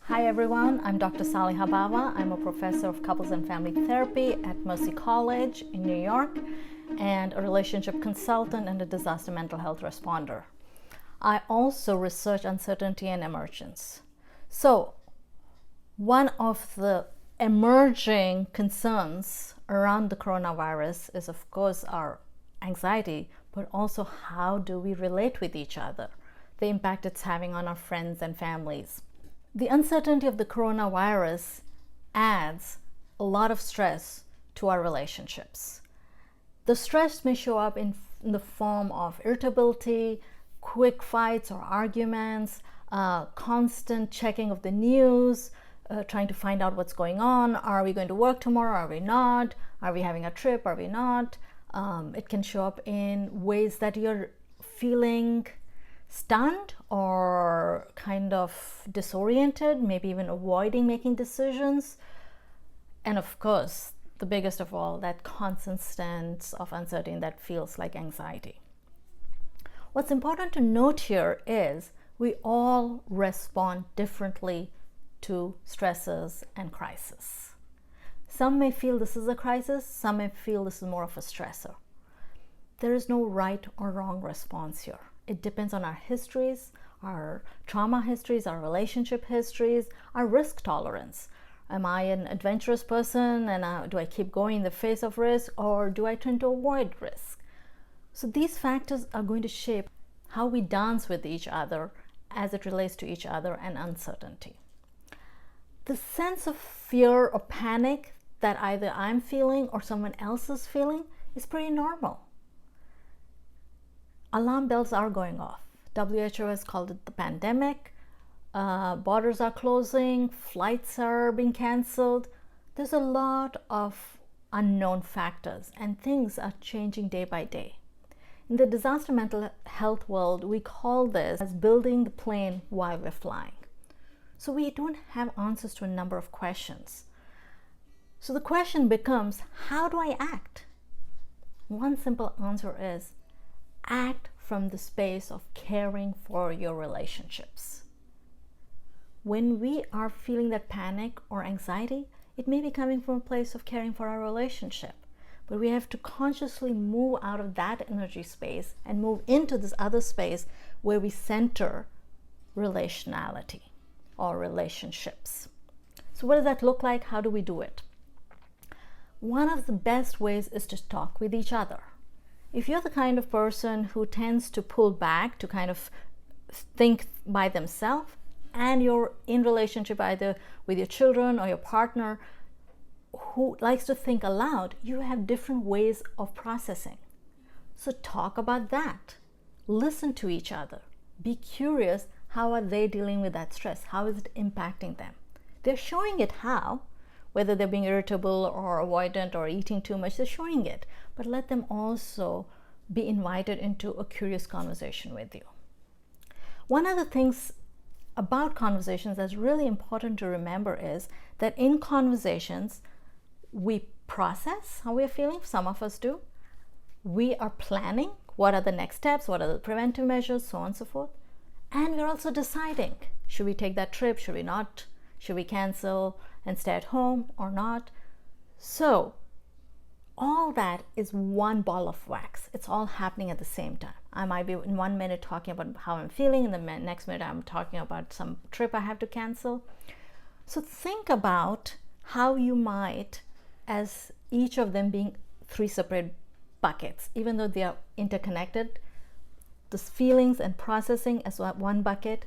Hi everyone, I'm Dr. Saliha Bava. I'm a professor of couples and family therapy at Mercy College in New York and a relationship consultant and a disaster mental health responder. I also research uncertainty and emergence. So, one of the emerging concerns around the coronavirus is, of course, our anxiety, but also how do we relate with each other, the impact it's having on our friends and families. The uncertainty of the coronavirus adds a lot of stress to our relationships. The stress may show up in the form of irritability, quick fights or arguments, constant checking of the news, trying to find out what's going on. Are we going to work tomorrow? Are we not? Are we having a trip? Are we not? It can show up in ways that you're feeling stunned or kind of disoriented, maybe even avoiding making decisions. And of course, the biggest of all, that constant sense of uncertainty that feels like anxiety. What's important to note here is we all respond differently to stresses and crises. Some may feel this is a crisis, some may feel this is more of a stressor. There is no right or wrong response here. It depends on our histories, our trauma histories, our relationship histories, our risk tolerance. Am I an adventurous person and do I keep going in the face of risk, or do I tend to avoid risk? So these factors are going to shape how we dance with each other as it relates to each other and uncertainty. The sense of fear or panic that either I'm feeling or someone else is feeling is pretty normal. Alarm bells are going off. WHO has called it the pandemic. Borders are closing. Flights are being canceled. There's a lot of unknown factors and things are changing day by day. In the disaster mental health world, we call this as building the plane while we're flying. So we don't have answers to a number of questions. So the question becomes, how do I act? One simple answer is, act from the space of caring for your relationships. When we are feeling that panic or anxiety, it may be coming from a place of caring for our relationship, but we have to consciously move out of that energy space and move into this other space where we center relationality or relationships. So what does that look like? How do we do it? One of the best ways is to talk with each other. If you're the kind of person who tends to pull back to kind of think by themselves, and you're in relationship either with your children or your partner who likes to think aloud, you have different ways of processing. So talk about that. Listen to each other. Be curious, how are they dealing with that stress? How is it impacting them? They're showing it how. Whether they're being irritable or avoidant or eating too much, they're showing it. But let them also be invited into a curious conversation with you. One of the things about conversations that's really important to remember is that in conversations, we process how we're feeling. Some of us do. We are planning what are the next steps, what are the preventive measures, so on and so forth. And we're also deciding, should we take that trip, should we not? Should we cancel and stay at home or not? So all that is one ball of wax. It's all happening at the same time. I might be in 1 minute talking about how I'm feeling, and the next minute I'm talking about some trip I have to cancel. So think about how you might, as each of them being 3 separate buckets, even though they are interconnected, the feelings and processing as one bucket,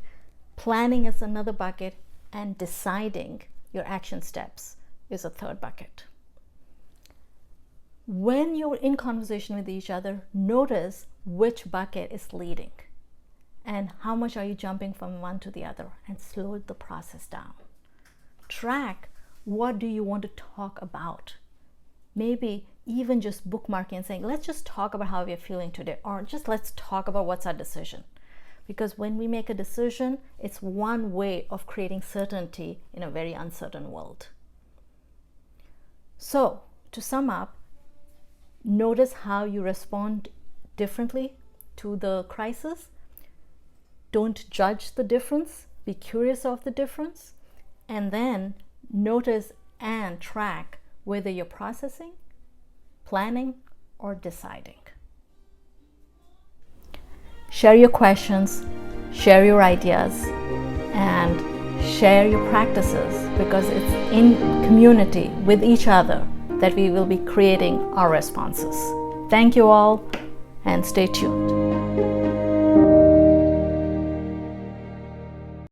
planning as another bucket, and deciding your action steps is a third bucket. When you're in conversation with each other, notice which bucket is leading and how much are you jumping from one to the other, and slow the process down. Track, what do you want to talk about? Maybe even just bookmarking and saying, let's just talk about how we're feeling today, or just let's talk about what's our decision. Because when we make a decision, it's one way of creating certainty in a very uncertain world. So, to sum up, notice how you respond differently to the crisis. Don't judge the difference. Be curious of the difference. and then notice and track whether you're processing, planning, or deciding. Share your questions, share your ideas, and share your practices, because it's in community with each other that we will be creating our responses. Thank you all, and stay tuned.